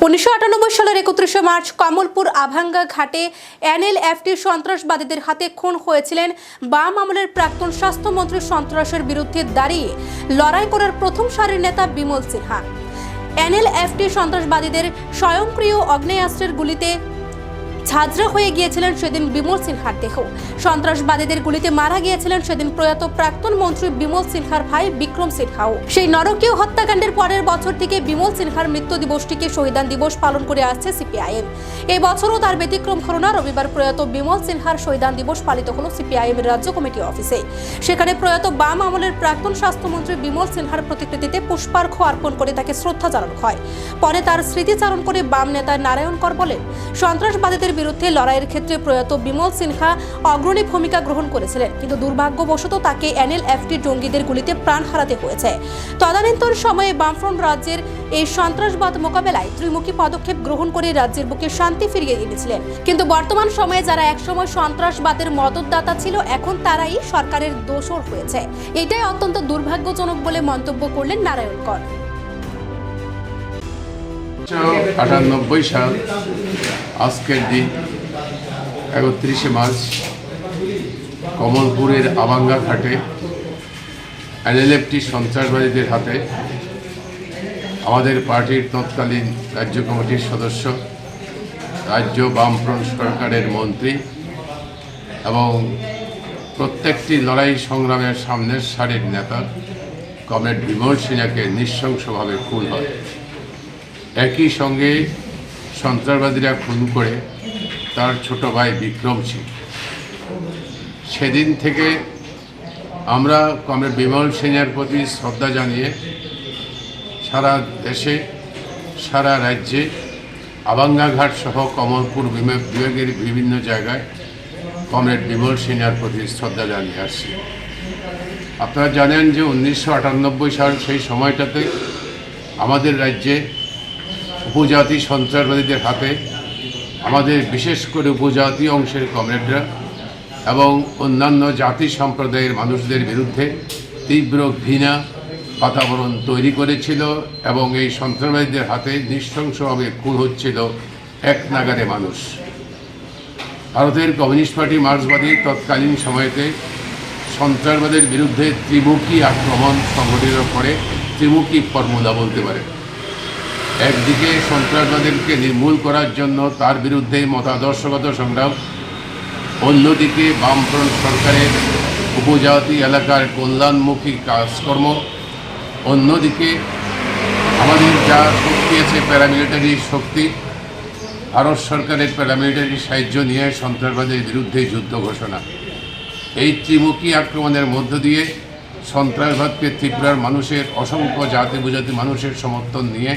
1998 সালের 31 মার্চ কমলপুর আভাঙ্গা ঘাটে এনএলএফটি সন্ত্রাসবাদীদের হাতে খুন হয়েছিলেন বাম আমলের প্রাক্তন স্বাস্থ্যমন্ত্রী। সন্ত্রাসের বিরুদ্ধে দাঁড়িয়ে লড়াই করার প্রথম সারির নেতা বিমল সিনহা। এনএলএফটি সন্ত্রাসবাদীদের স্বয়ংক্রিয় আগ্নেয়াস্ত্রের গুলিতে ঝাঁঝরা হয়ে গিয়েছিলেন সেদিন বিমল সিনহার দেহ। সন্ত্রাসবাদীদের গুলিতে মারা গিয়েছিলেন সেদিন প্রয়াত প্রাক্তন মন্ত্রী বিমল সিনহার ভাই বিক্রম সিনহাও। সেই নরকীয় হত্যাকাণ্ডের পরের বছর থেকে বিমল সিনহার মৃত্যু দিবসটিকে শহীদান দিবস পালন করে আসছে সিপিআইএম। এই বছরও তার ব্যতিক্রম হলো না। রবিবার প্রয়াত বিমল সিনহার শহীদান দিবস পালিত হলো সিপিআইএম এর রাজ্য কমিটি অফিসে। সেখানে প্রয়াত বাম আমলের প্রাক্তন স্বাস্থ্যমন্ত্রী বিমল সিনহার প্রতিকৃতিতে পুষ্পার্ঘ্য অর্পণ করে তাকে শ্রদ্ধা জানানো হয়। পরে তার স্মৃতিচারণ করে বাম নেতা নারায়ণ কর বলেন, সন্ত্রাসবাদীদের বিরুদ্ধে লড়াইয়ের ক্ষেত্রে প্রয়াত বিমল সিনহা অগ্রণী ভূমিকা গ্রহণ করেছিলেন, কিন্তু দুর্ভাগ্যবশত তাকে এনএলএফটি জঙ্গিদের গুলিতে প্রাণ হারাতে হয়েছে। তদানীন্তন সময়ে বামফ্রন্ট রাজ্যের এই সন্ত্রাসবাদ মোকাবেলায় ত্রিমুখী পদক্ষেপ গ্রহণ করে রাজ্যের বুকে শান্তি ফিরিয়ে এনেছিলেন। কিন্তু বর্তমান সময়ে যারা একসময় সন্ত্রাসবাদের মদতদাতা ছিল, এখন তারাই সরকারের দোসর হয়েছে। এটাই অত্যন্ত দুর্ভাগ্যজনক বলে মন্তব্য করলেন নারায়ণ কর। 1998 সাল আজকের দিন 31 মার্চ কমলপুরের আভাঙ্গা ঘাটে এনএলএফটি সন্ত্রাসবাদীদের হাতে আমাদের পার্টির তৎকালীন রাজ্য কমিটির সদস্য, রাজ্য বামফ্রন্ট সরকারের মন্ত্রী এবং প্রত্যেকটি লড়াই সংগ্রামের সামনের সারির নেতা কমরেড বিমল সিনহাকে নৃশংসভাবে খুন হয়। একই সঙ্গে সন্ত্রাসবাদীরা খুন করে তার ছোট ভাই বিক্রম সিং। সেদিন থেকে আমরা কমরেড বিমল সিংয়ের প্রতি শ্রদ্ধা জানিয়ে সারা দেশে, সারা রাজ্যে আভাঙ্গা ঘাট সহ কমলপুর বিভাগের বিভিন্ন জায়গায় কমরেড বিমল সিংয়ের প্রতি শ্রদ্ধা জানিয়ে আসছি। আপনারা জানেন যে 1998 সাল সেই সময়টাতে আমাদের রাজ্যে উপজাতি সন্ত্রাসবাদীদের হাতে আমাদের বিশেষ করে উপজাতি অংশের কমরেডরা এবং অন্যান্য জাতি সম্প্রদায়ের মানুষদের বিরুদ্ধে তীব্র ঘৃণা বাতাবরণ তৈরি করেছিল এবং এই সন্ত্রাসবাদীদের হাতে নৃশংসভাবে খুন হচ্ছিল এক নাগারে মানুষ। ভারতের কমিউনিস্ট পার্টি মার্ক্সবাদী তৎকালীন সময়েতে সন্ত্রাসবাদের বিরুদ্ধে ত্রিমুখী আক্রমণ সংগঠিত করে ত্রিমুখী ফর্মুলা বলতে পারে। একদিকে সন্ত্রাসবাদীকে নির্মূল করার জন্য তার বিরুদ্ধে মতাদর্শগত সংগ্রাম, অন্যদিকে বামফ্রন্ট সরকারের উপজাতি এলাকার কল্যাণমুখী কাজকর্ম, অন্যদিকে আমাদের যা শক্তি আছে প্যারামিলিটারি শক্তি, ভারত সরকারের প্যারামিলিটারি সাহায্য নিয়ে সন্ত্রাসবাদের বিরুদ্ধে যুদ্ধ ঘোষণা। এই ত্রিমুখী আক্রমণের মধ্য দিয়ে সন্ত্রাসবাদকে ত্রিপুরার মানুষের অসংখ্য জাতি উপজাতি মানুষের সমর্থন নিয়ে